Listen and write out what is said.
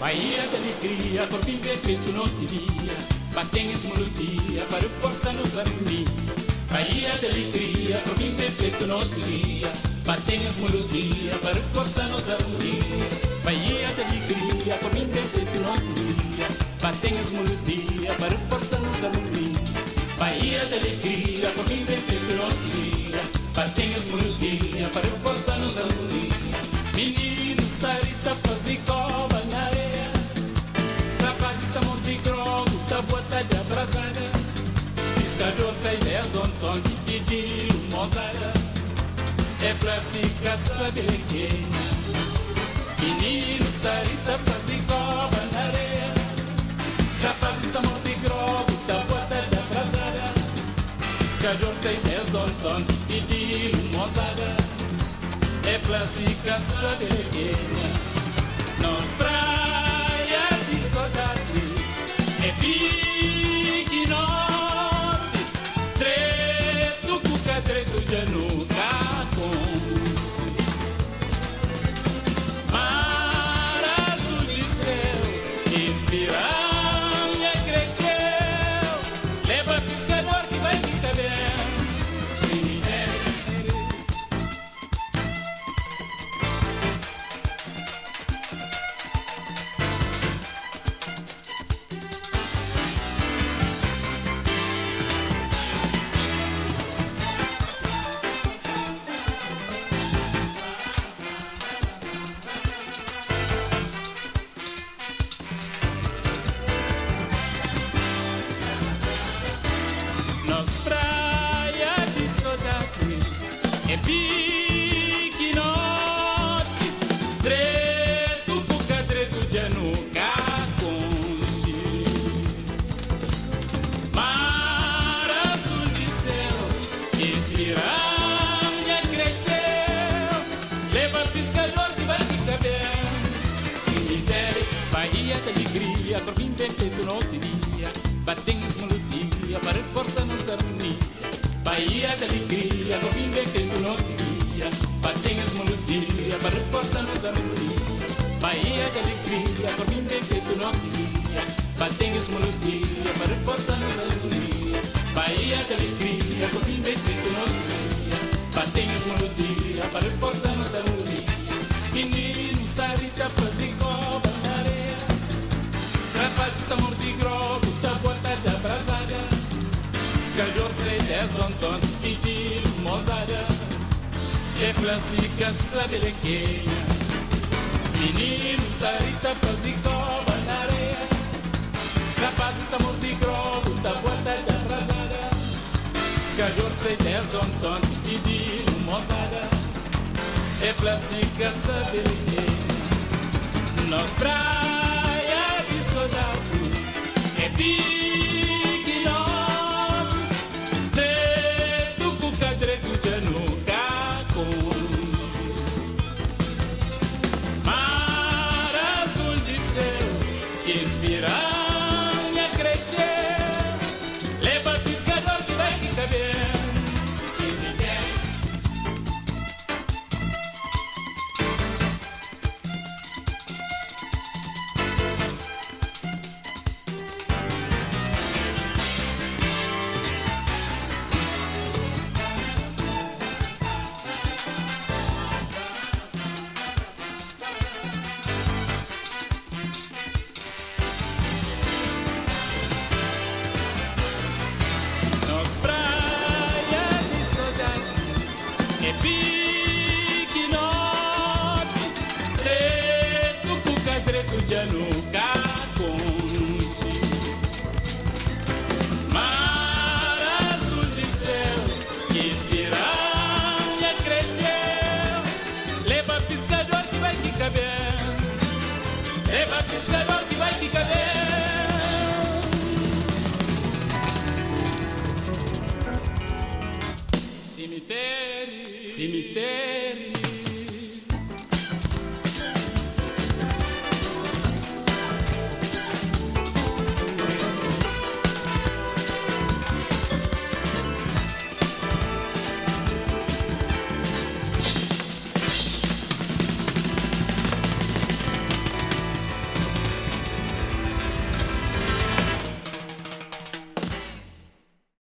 Bahia de alegria, corpo imperfeito no dia, batem as melodia para força nos harmonia. Bahia de alegria, corpo imperfeito no dia, batem as melodia para força nos harmonia. Bahia de alegria, corpo imperfeito no dia, batem as melodia para força nos harmonia. Bahia de alegria, corpo imperfeito no dia, batem as melodia para força nos harmonia. Meninos, tarita, fazem cova na areia, rapazes, estamos de grogo, tá bota de abrasada, pescador, sai 10 dontão, que pediu mozada, é clássica, sabe quem? Meninos, tarita, fazem cova na areia, rapazes, estamos de grogo, tá bota de abrasada, pescador, sai 10 dontão, que pediu mozada, é clássica, sabe quem? Nos praia de saudade, é pique norte, treto, cuca, treto, januca, mar azul de céu, espiranha, creteu, leva pescador que vai ficar bem. Nos praia de saudade, é pique norte, treto, cuca, treto, januca, conche, mar azul de céu, espiranha, creteu, leva pescador que vai ficar bem. Cemitério, Bahia de alegria, corpo imperfeito no dia, batem as melodias para força nos harmonia. Bahia de alegria, corpo imperfeito no dia, batem as melodias para força nos harmonia. Bahia de alegria, corpo imperfeito no dia, batem as melodias para força nos harmonia. Bahia de alegria, corpo imperfeito no dia, batem as melodias para força nos harmonia. Meninos, tarita, fazem cova na areia, rapazes, estamos de grogo, tá bota da brasada, pescador, sei 10 dontão, pediu mozada, é clássica, sabe de quem? Meninos, tarita, fazem cova na areia, rapazes, estamos de grogo, tá bota da brasada, pescador, sei 10 dontão, pediu mozada, é clássica, sabe de quem? Nos praia de saudade, é pique norte, treto, cuca, treto, januca, conche, mar azul de céu, que espiranha, creteu, leva pescador que vai ficar bem. Nos praia de saudade, é pique norte, treto, cuca, treto, januca, conche, mar azul de céu, que espiranha, creteu, leva pescador que vai ficar bem, leva pescador que vai ficar bem. Cemitério, cemitério.